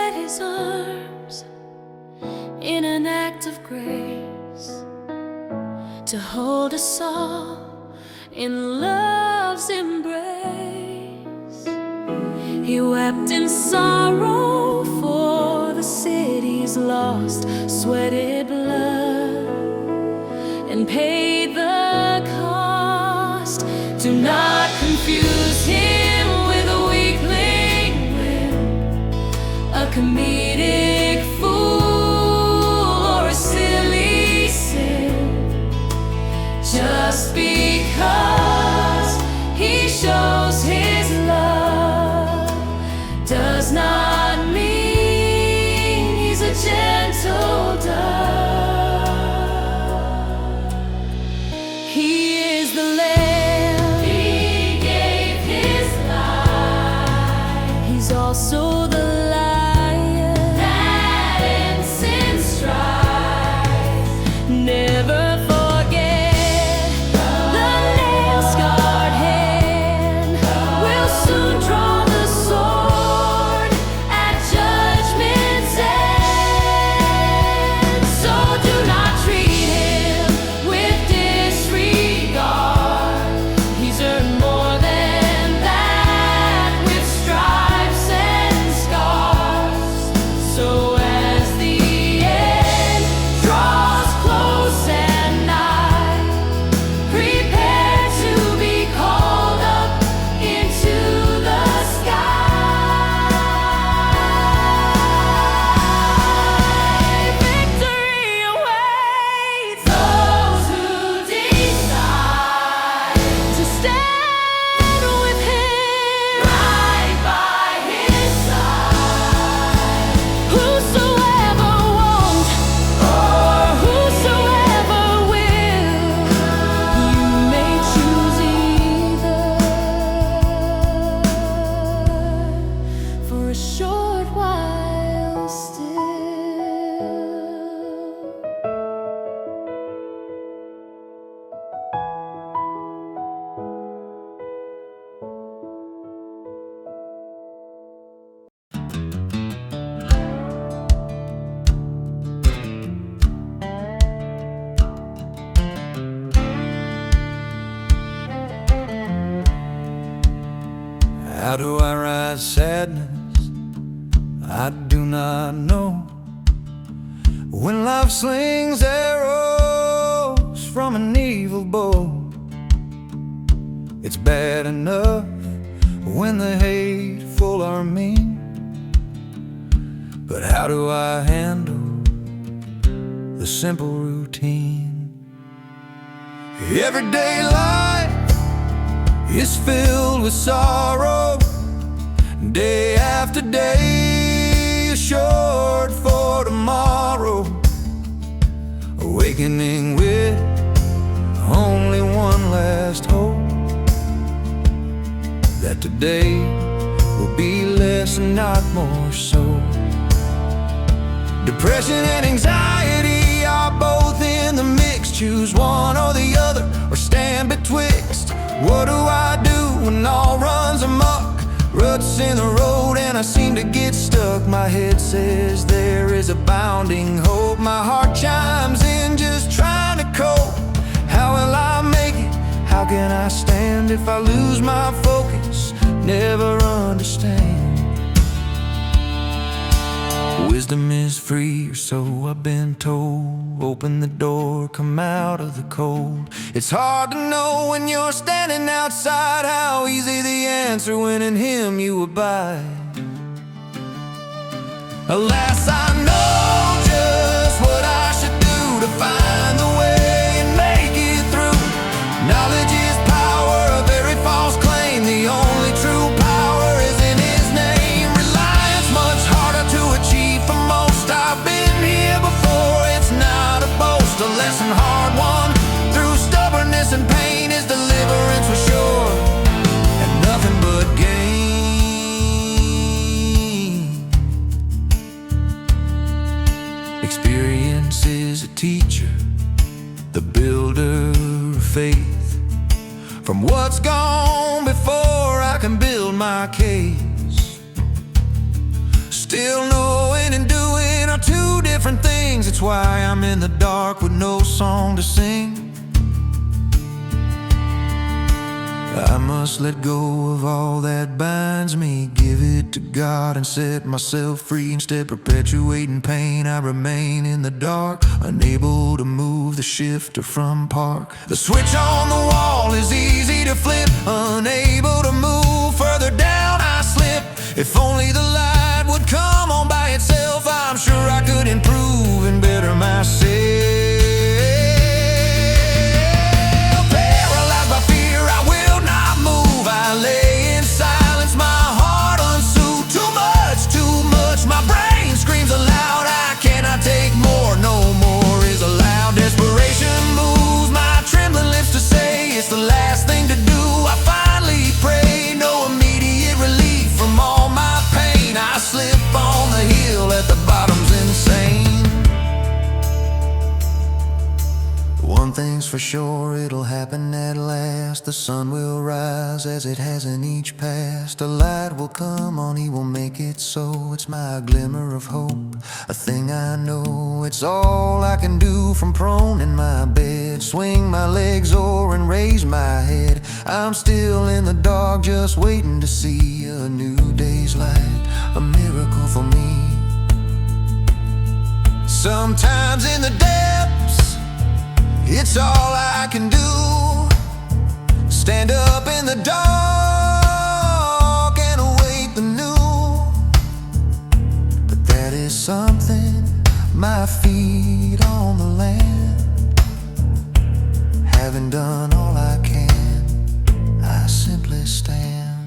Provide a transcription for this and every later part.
spread his arms in an act of grace to hold us all in love's embrace. He wept in sorrow for the city's lost, sweated blood, and paid the cost. Do not confuse him with a weakling wimp, a comedic fool, or a silly sin. Just because he shows his love does not mean he's a gentle dove. He is the Lamb, he gave his life. He's also the Lion that ends in strife. Never forget the nail-scarred hand will soon draw the sword at judgment's end. So do not treat him with disregard. He's earned more than that with stripes and scars. So as the end draws close at night, prepare to be called up into the sky. Victory awaits those who decide to stand with him, right by his side. Whosoever won't, or whosoever will, you may choose either for a short while still. How do I rise sadness? I do not know. When life slings arrows from an evil bow, it's bad enough when the hateful are mean, but how do I handle the simple routine? Everyday life is filled with sorrow. Day after day is short for tomorrow. Awakening with only one last hope, that today will be less and not more so. Depression and anxiety are both in the mix. Choose one or the other, or stand betwixt. What do I do when all runs amok? Ruts in the road and I seem to get stuck. My head says there is abounding hope. My heart chimes in just trying to cope. How will I make it? How can I stand if I lose my focus? Never understand. Wisdom is free, or so I've been told. Open the door, come out of the cold. It's hard to know when you're standing outside how easy the answer when in Him you abide. Alas, I know just what I should do to find the way and make it through. Knowledge is power, a very false claim. The only true power is in His name. Reliance much harder to achieve for most. I've been here before, it's not a boast. A lesson hard won through stubbornness and pain is deliverance for sure, and nothing but gain. Experience is a teacher, the builder of faith. From what's gone before I can build my case. Still no That's why I'm in the dark with no song to sing. I must let go of all that binds me, give it to God and set myself free. Instead perpetuating pain, I remain in the dark, unable to move the shifter from park. The switch on the wall is easy to flip, unable to move further down I slip. If only the light would come on by itself, I'm sure I could improve and better myself. I lay in silence, my heart unsoothed. Too much, my brain screams aloud. I cannot take more, no more is allowed. Desperation moves my trembling lips to say it's the last thing to do. I finally pray, no immediate relief from all my pain. I slip on the hill at the bottom's insane. One thing's for sure, it'll happen at last. The sun will rise as it has in each past. A light will come on, he will make it so. It's my glimmer of hope, a thing I know. It's all I can do from prone in my bed. Swing my legs o'er and raise my head. I'm still in the dark, just waiting to see a new day's light, a miracle for me. Sometimes in the depths, it's all I can do. Stand up in the dark and await the new. But that is something, my feet on the land. Having done all I can, I simply stand.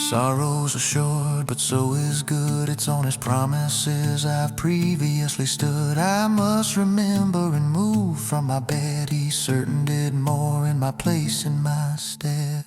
Sorrows are short, but so is good. It's on his promises I've previously stood. I must remember and move from my bed. He's certain did more in my place, in my stead.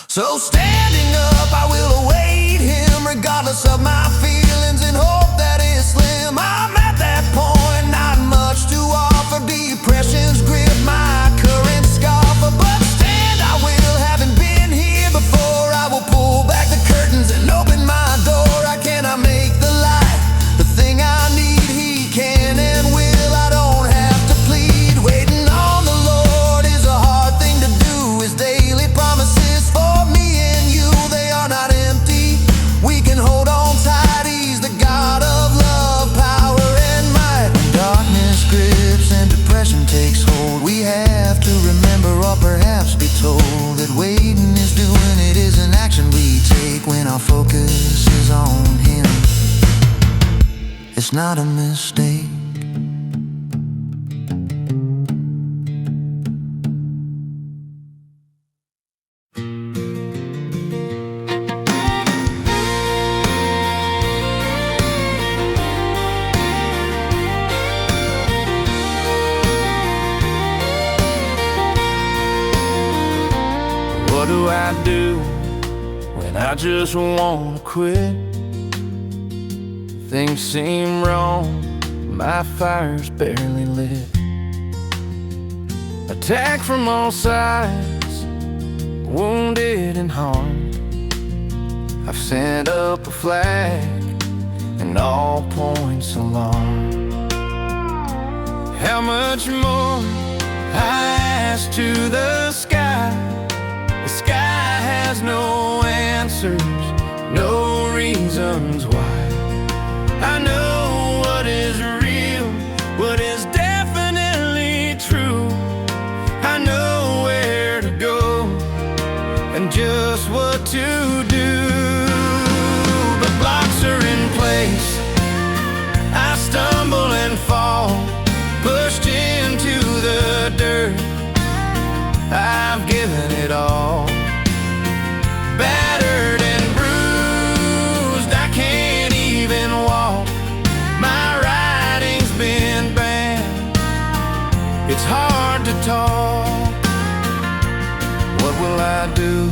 So standing up, I will await him, regardless of my feelings, and hope that is slim. I'm at that point, not much to offer. Depression's grip, my current scoffer. But stand I will, having been here before. I will pull back the curtains and open my door. I cannot make the light the thing I need. He can and will, I don't have to plead. Waiting on the Lord is a hard thing to do. His daily promises for me and you, they are not empty. We can hold on tight, he's the God of love, power and might. When darkness grips and depression takes hold, we have to remember, or perhaps be told, that waiting is doing it is an action we take when our focus is on him. It's not a mistake. What do I do when I just wanna quit? Things seem wrong, my fire's barely lit. Attacked from all sides, wounded and harmed. I've sent up a flag and all points alarm. How much more I ask to the sky? The sky has no answers, no reasons why. I know what is real, what is definitely true. I know where to go and just what to do. But blocks are in place, I stumble and fall, pushed into the dirt. I've given it all, battered and bruised, I can't even walk. My writing's been banned, it's hard to talk. What will I do?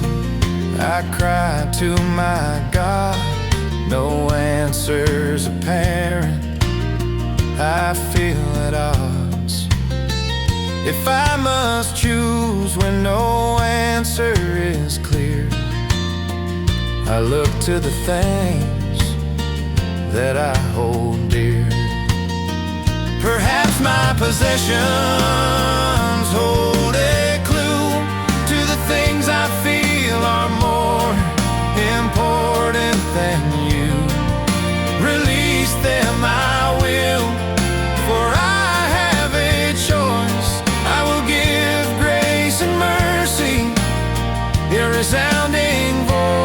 I cry to my God, no answers apparent. I feel at odds. If I must choose when no answer is clear, I look to the things that I hold dear. Perhaps my possessions hold a clue to the things I feel are more important than you. Release them I will, for I have a choice. I will give grace and mercy, a resounding voice.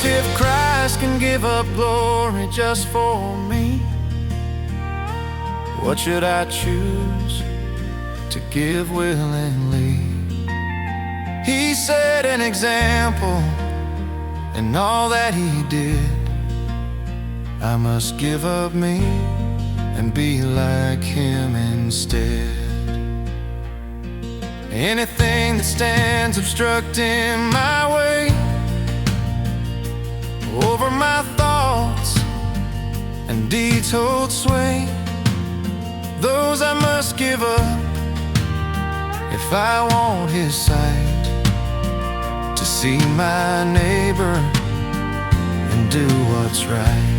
If Christ can give up glory just for me, what should I choose to give willingly? He set an example in all that he did. I must give up me and be like him instead. Anything that stands obstructing my way, over my thoughts and deeds hold sway, those I must give up if I want his sight, to see my neighbor and do what's right.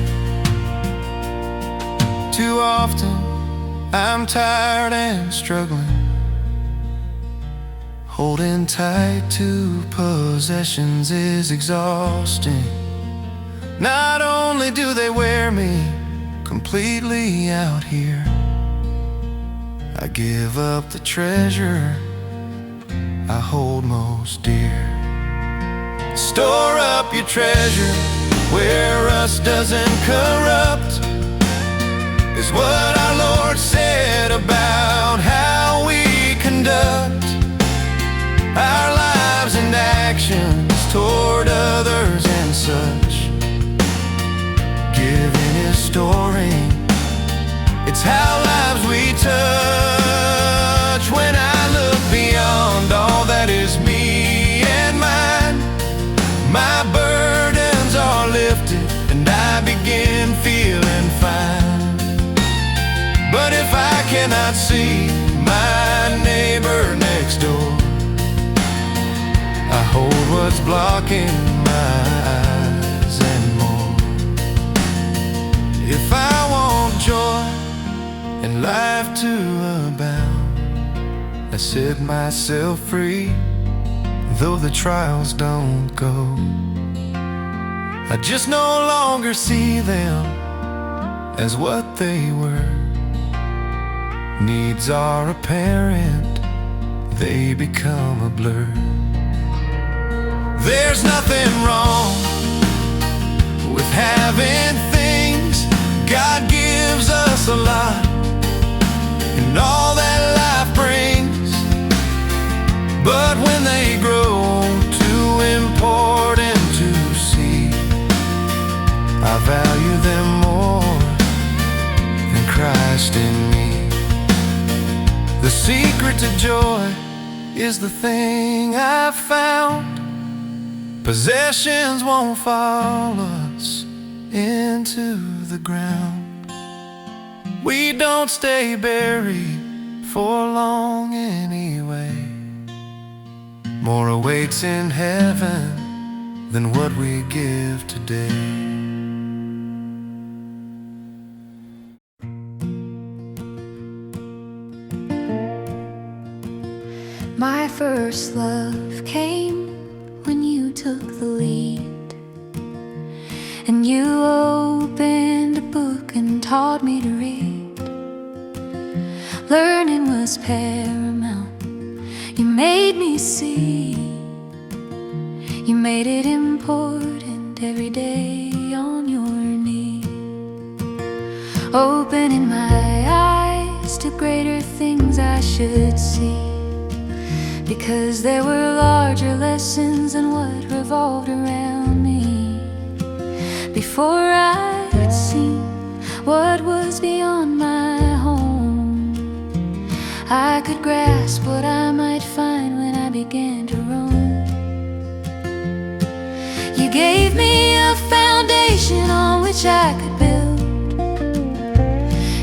Too often I'm tired and struggling, holding tight to possessions is exhausting. Not only do they wear me completely out here, I give up the treasure I hold most dear. Store up your treasure where rust doesn't corrupt, is what our Lord said about how we conduct our lives and actions toward others and such. Giving is storing, it's how lives we touch. When I look beyond all that is me and mine, my burdens are lifted and I begin feeling fine. But if I cannot see my neighbor next door, I hold what's blocking my eyes and more. If I want joy and life to abound, I set myself free, though the trials don't go. I just no longer see them as what they were. Needs are apparent, they become a blur. There's nothing wrong with having things. God gives us a lot and all that life brings, but when they grow too important to see, I value them more than Christ in me. The secret to joy is the thing I've found. Possessions won't fall us into the ground. We don't stay buried for long anyway. More awaits in heaven than what we give today. My first love came when you took the lead, and you opened a book and taught me to read. Learning was paramount. You made me see. You made it important every day on your knee, opening my eyes to greater things I should see. Because there were larger lessons than what revolved around me. Before I'd seen what was beyond my home, I could grasp what I might find when I began to roam. You gave me a foundation on which I could build.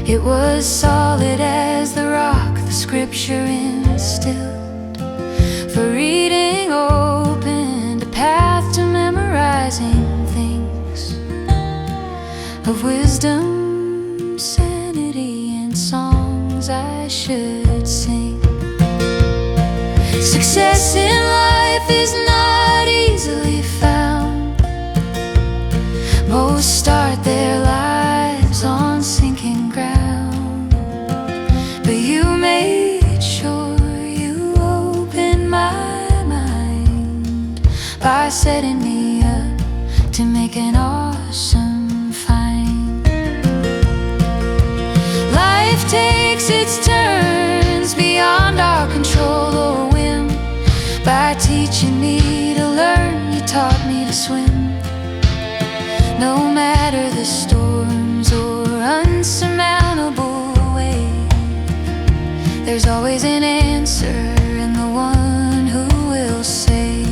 It was solid as the rock the scripture instilled. For reading opened a path to memorizing things. of wisdom, sanity, and songs I should sing. Success in life is not easily found. Most start their lives on sinking ground, but you made sure you opened my mind by setting me up to make an awesome find. Life takes its turns beyond our control or whim. By teaching me to learn, you taught me to swim. No matter the storms or unsurmountable wave, there's always an answer in the one who will save.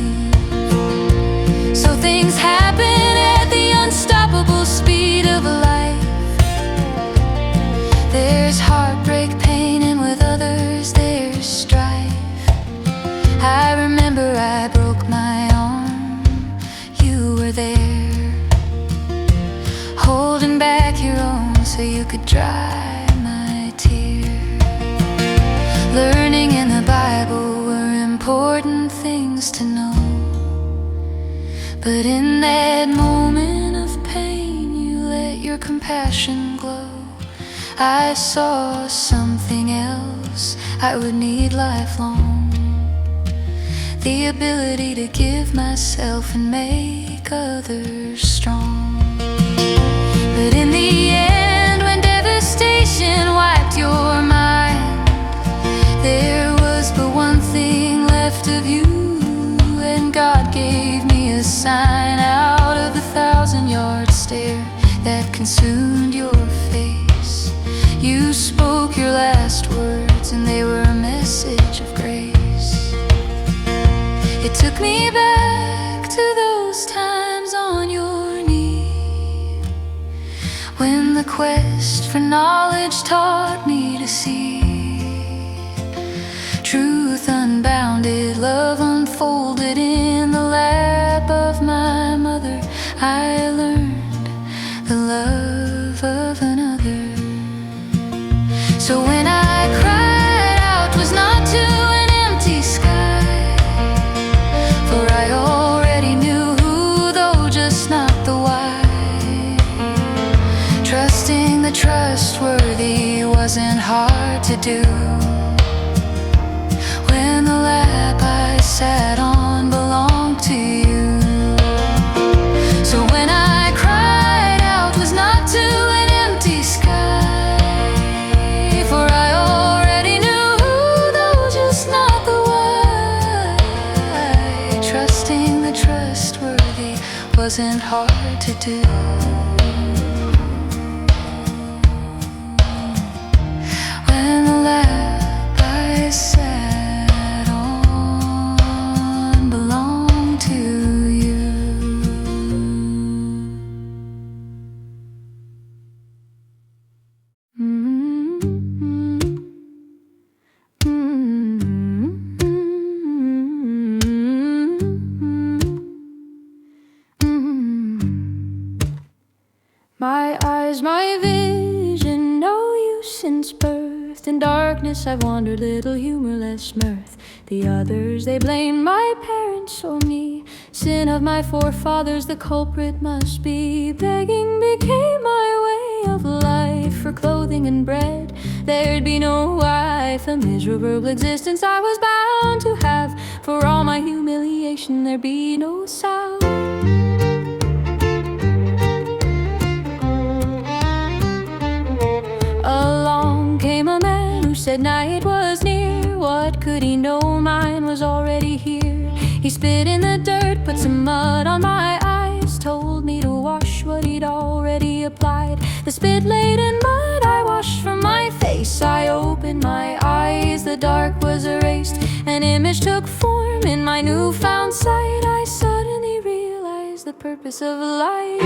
So things happen at the unstoppable speed of life. There's heartbreak, pain, and with others there's strife. I remember I broke my arm, you were there, holding back your own so you could dry my tear. Learning in the Bible were important things to know, but in that moment of pain you let your compassion glow. I saw something else I would need lifelong, the ability to give myself and make others strong. But in the end, when devastation wiped your mind, there was but one thing left of you, and God gave me a sign out of the 1,000-yard stare that consumed your face. You spoke your last words, and they were a message of grace. It took me back to those times on your knee, when the quest for knowledge taught me to see truth unbounded, love unfolded in the lap of my mother. I learned the love of another. So when I cried out, 'twas not to an empty sky, for I already knew who, though just not the why. Trusting the trustworthy wasn't hard to do, when the lap I sat on belonged to you. So when I cried out, 'twas not to an empty sky, for I already knew who, though just not the why. Trusting the trustworthy wasn't hard to do. When the lap I sat on belonged to you. My eyes, my vision, no use since birth. In darkness I've wandered, little humor, less mirth. The others, they blame my parents or me. Sin of my forefathers, the culprit must be. Begging became my way of life. For clothing and bread, there'd be no wife. A miserable existence I was bound to have. For all my humiliation, there'd be no sound. Along came a man who said night was near. What could he know? Mine was already here. He spit in the dirt, put some mud on my eyes, told me to wash what he'd already applied. The spit-laden mud I washed from my face. I opened my eyes, the dark was erased. An image took form in my newfound sight. I suddenly realized the purpose of life.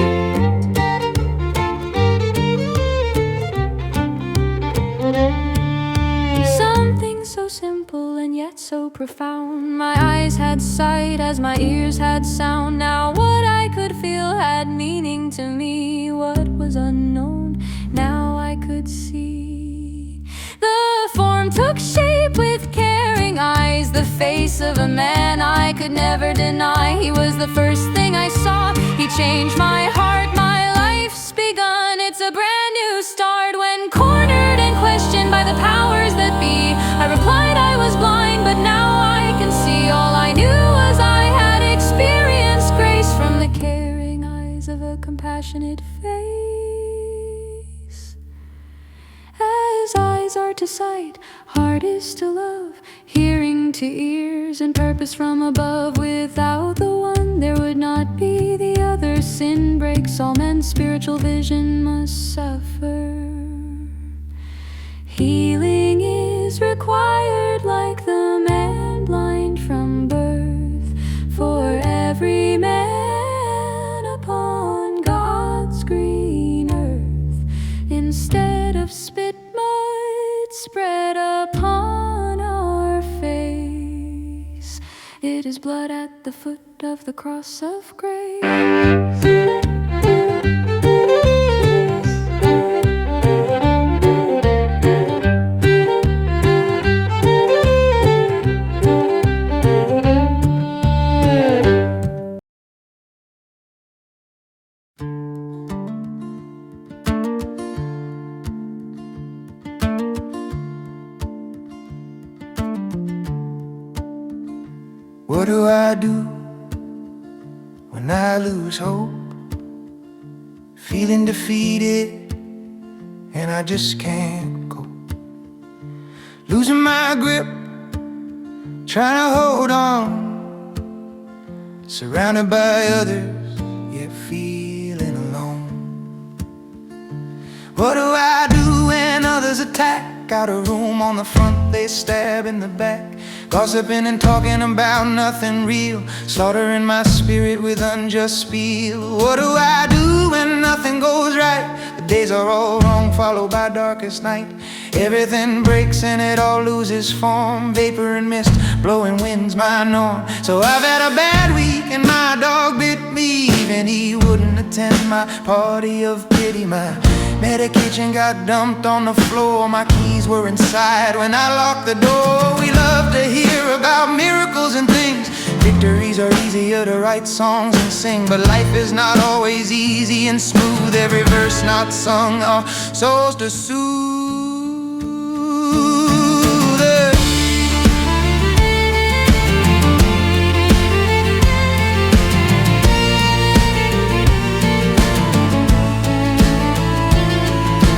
Something so simple and yet so profound. My eyes had sight as my ears had sound. Now what I could feel had meaning to me. What was was unknown, now I could see. The form took shape with caring eyes, the face of a man I could never deny. He was the first thing I saw, he changed my heart, my life's begun. It's a brand new start. When cornered and questioned by the powers that be, I replied I was blind, but now I can see. All I knew was I had experienced grace from the caring eyes of a compassionate face. As eyes are to sight, heart is to love, hearing to ears, and purpose from above. Without the one, there would not be the other. Sin breaks all men, spiritual vision must suffer. Healing is required like the man blind from birth. For every man upon God's green earth, instead of spit mud spread upon our face, it is blood at the foot of the cross of grace. What do I do when I lose hope? Feeling defeated and I just can't cope. Losing my grip, trying to hold on. Surrounded by others, yet feeling alone. What do I do when others attack? Out of room on the front, they stab in the back. Gossiping and talking about nothing real, slaughtering my spirit with unjust spiel. What do I do when nothing goes right? The days are all wrong, followed by darkest night. Everything breaks and it all loses form. Vapor and mist, blowing winds my norm. So I've had a bad week and my dog bit me. Even he wouldn't attend my party of pity. My medication got dumped on the floor, my keys were inside when I locked the door. We love to hear about miracles and things. Victories are easier to write songs and sing, but life is not always easy and smooth. Every verse not sung are souls to soothe.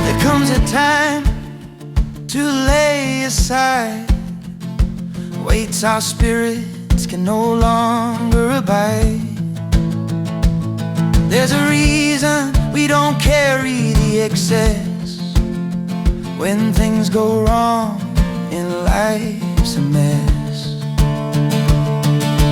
There comes a time to lay aside weights our spirits can no longer abide. There's a reason we don't carry the excess when things go wrong and life's a mess.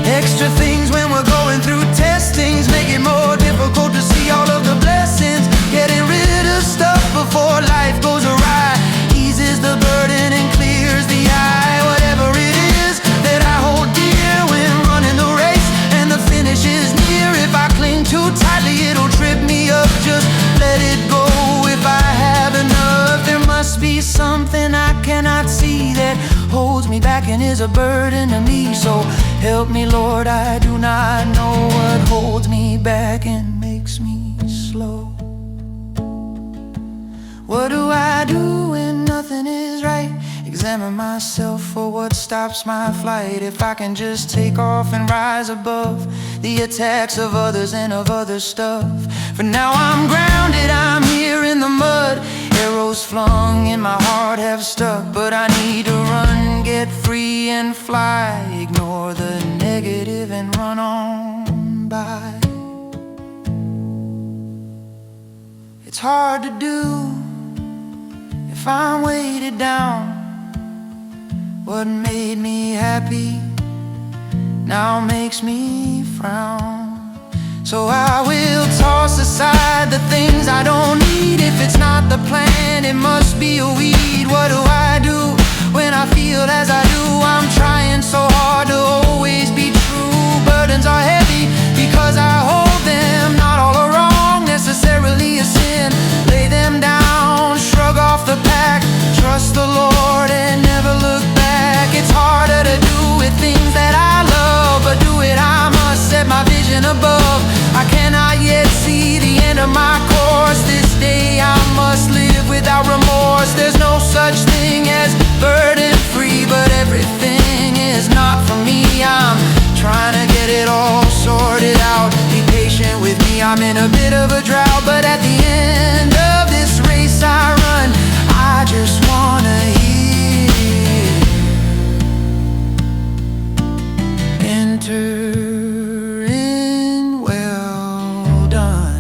Extra things when we're going through testings make it more difficult to see all of the blessings. Getting rid of stuff before life goes awry eases the burden and clears the eye. Whatever it is that I hold dear when running the race and the finish is near, if I cling too tightly it'll trip me up. Just let it go if I have enough. There must be something I cannot see that holds me back and is a burden to me. So help me, Lord, I do not know what holds me back and makes me slow. What do I do when nothing is right? Examine myself for what stops my flight. If I can just take off and rise above the attacks of others and of other stuff. For now I'm grounded, I'm here in the mud. Arrows flung in my heart have stuck, but I need to run, get free and fly. Ignore the negative and run on by. It's hard to do if I'm weighted down. What made me happy now makes me frown. So I will toss aside the things I don't need. If it's not the plan, it must be a weed. What do I do when I feel as I do? I'm trying so hard to always be true. Burdens are heavy because I hold them. Not all are wrong, necessarily a sin. a bit of a drought, but at the end of this race I run, I just wanna hear enter in, well done.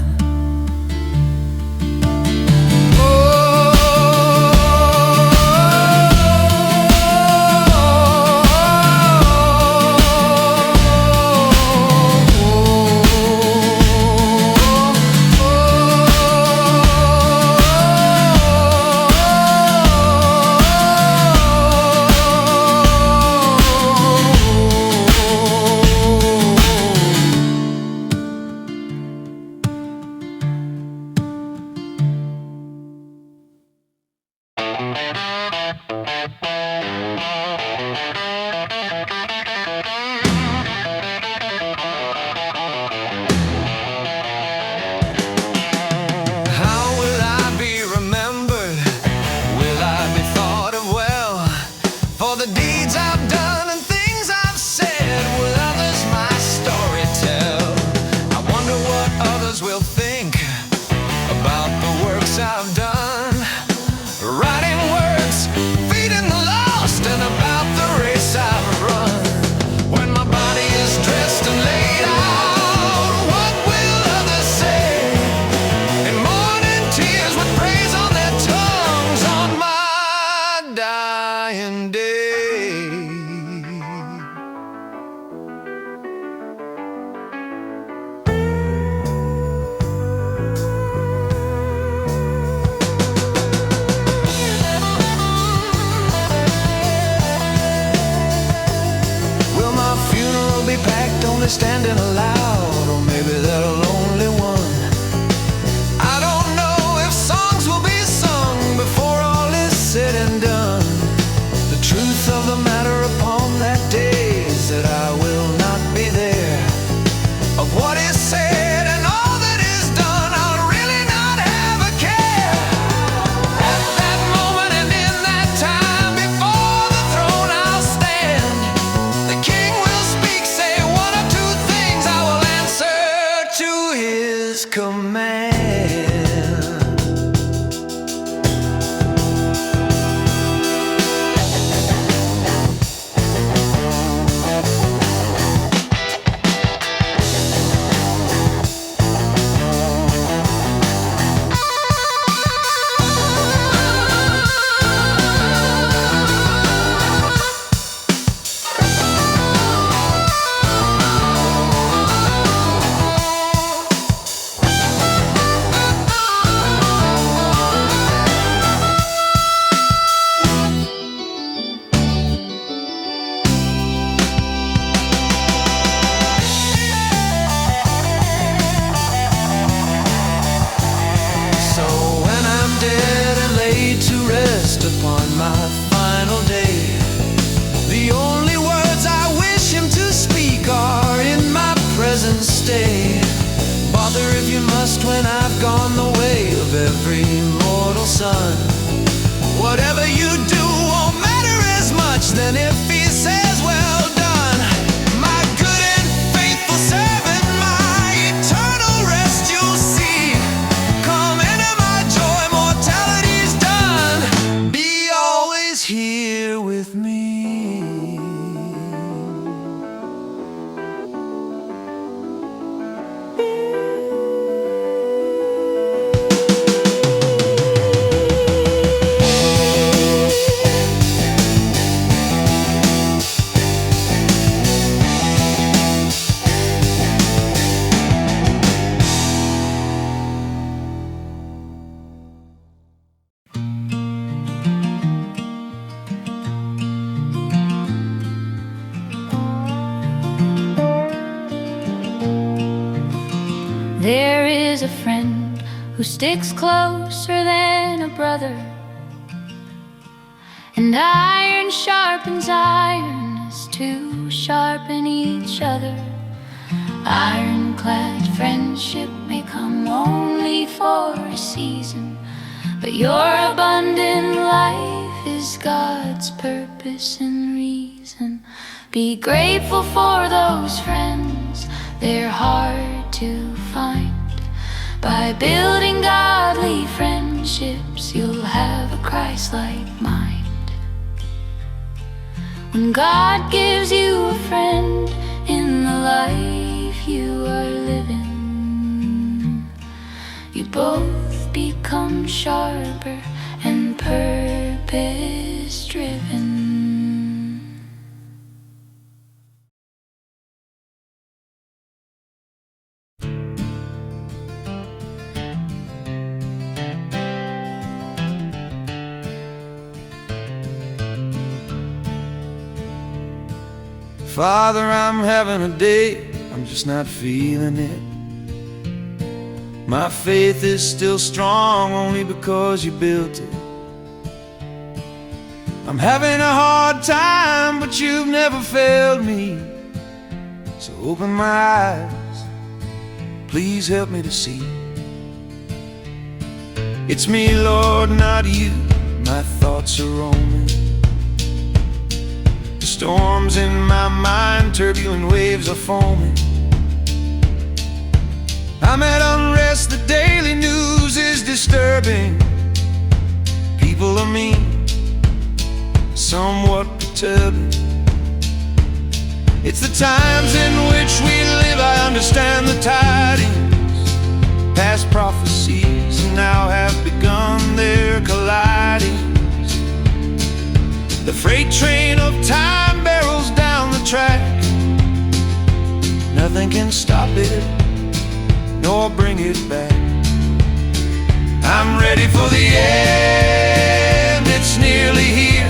Standing aloud, or maybe that lonely one. I don't know if songs will be sung before all is said and done. The truth of the matter upon that day is that I will not be there. Of what is said and all that is done, I'll really not have a care. At that moment and in that time, before the throne I'll stand. The King will speak, say one or two things, I will answer to his command. Upon my final day, the only words I wish him to speak are in my present stay. Bother if you must when I've gone the way of every mortal son. Whatever you do won't matter as much than if he says well done. My good and faithful servant, my eternal rest you'll see. Come into my joy, mortality's done. Be always here with me. There is a friend who sticks closer than a brother, and iron sharpens iron as two sharpen each other. Ironclad friendship may come only for a season, but your abundant life is God's purpose and reason. Be grateful for those friends, they're hard to find. By building godly friendships, you'll have a Christ-like mind. When God gives you a friend in the life you are living, you both become sharper and purpose-driven. Father, I'm having a day, I'm just not feeling it. My faith is still strong only because you built it. I'm having a hard time, but you've never failed me. So open my eyes, please help me to see. It's me, Lord, not you, my thoughts are roaming. Storms in my mind, turbulent waves are foaming. I'm at unrest, the daily news is disturbing. People are mean, somewhat perturbing. It's the times in which we live, I understand the tidings. Past prophecies now have begun their colliding. The freight train of time barrels down the track. Nothing can stop it, nor bring it back. I'm ready for the end, it's nearly here.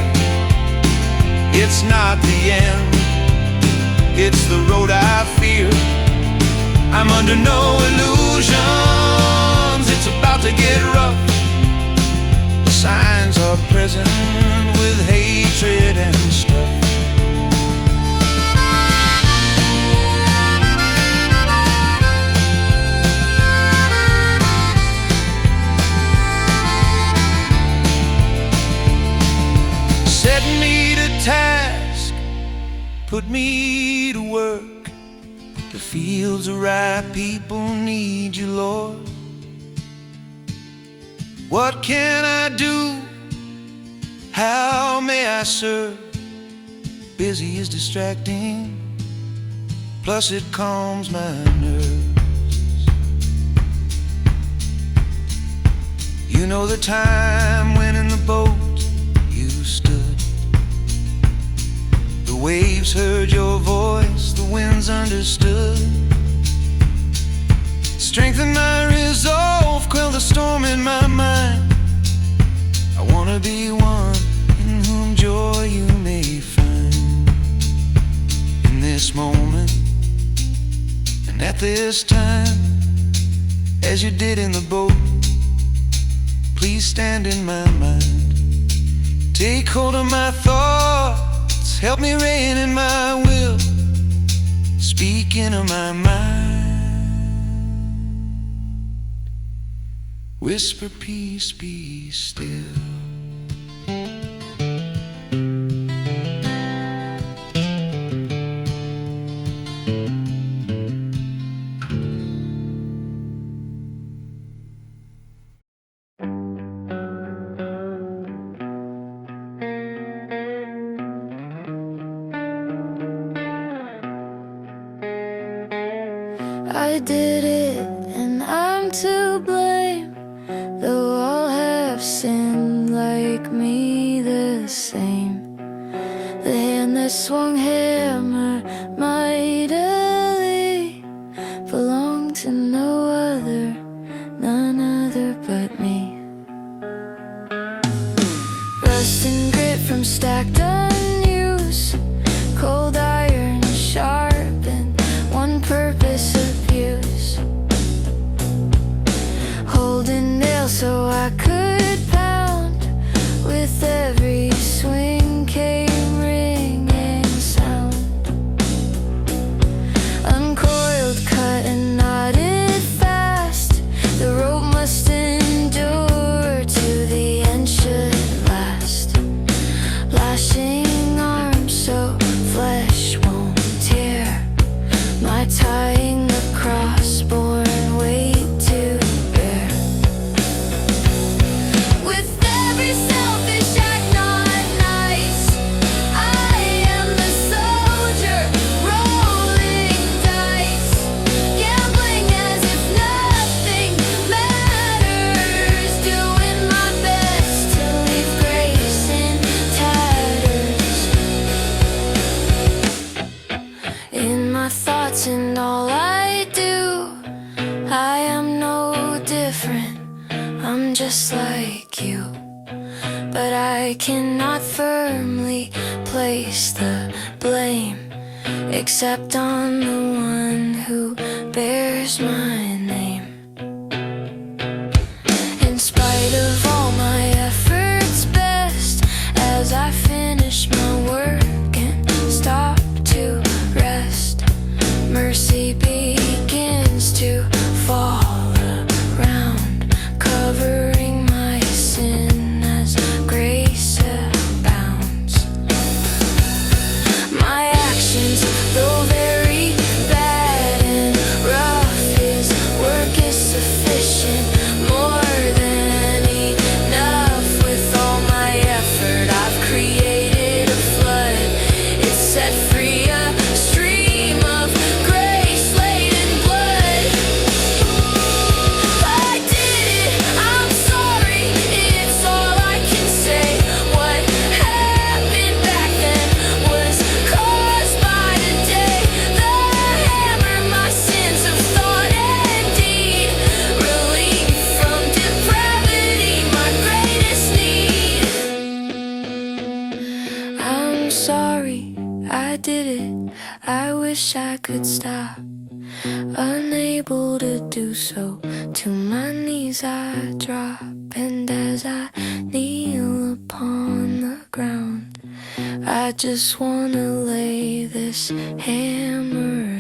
It's not the end, it's the road I fear. I'm under no illusions, it's about to get rough. The signs are present with hatred and stuff. Set me to task, put me to work. The fields are ripe, people need you, Lord. What can I do? How may I serve? Busy is distracting, plus it calms my nerves. You know the time when in the boat you stood. The waves heard your voice, the winds understood. Strengthen my resolve, quell the storm in my mind. I wanna be one in whom joy you may find. In this moment and at this time, as you did in the boat, please stand in my mind. Take hold of my thoughts, help me rein in my will. Speak into my mind, whisper peace, be still. I did it and I'm to blame, though all have sinned like me the same. The hand that swung hammer mightily belonged to no other, none other but me. Rust and grit from stacked unused, cold iron sharpened, one purpose abuse. Holding nails so I could pound, with every swing came ringing sound. Uncoiled, cut and knotted fast, the rope must endure to the end should last. Lashing arms so flesh won't tear, my tying the cross-born weight to just like you, but I cannot firmly place the blame except on the one who bears my name. In spite of all my efforts, best as I finish my work and stop to rest, mercy begins to fall around, covering my sin as grace abounds. My actions, though very bad and rough, His work is sufficient, more than enough. With all my effort, I've created a flood. It set free a stream of grace-laden blood. I did it, I'm sorry, it's all I can say. What happened back then was caused by today. The hammer, my sins of thought and deed, relief from depravity, my greatest need. I'm sorry, I did it, I wish I could stop, unable to do so. To my knees I drop, and as I kneel upon the ground, I just wanna lay this hammer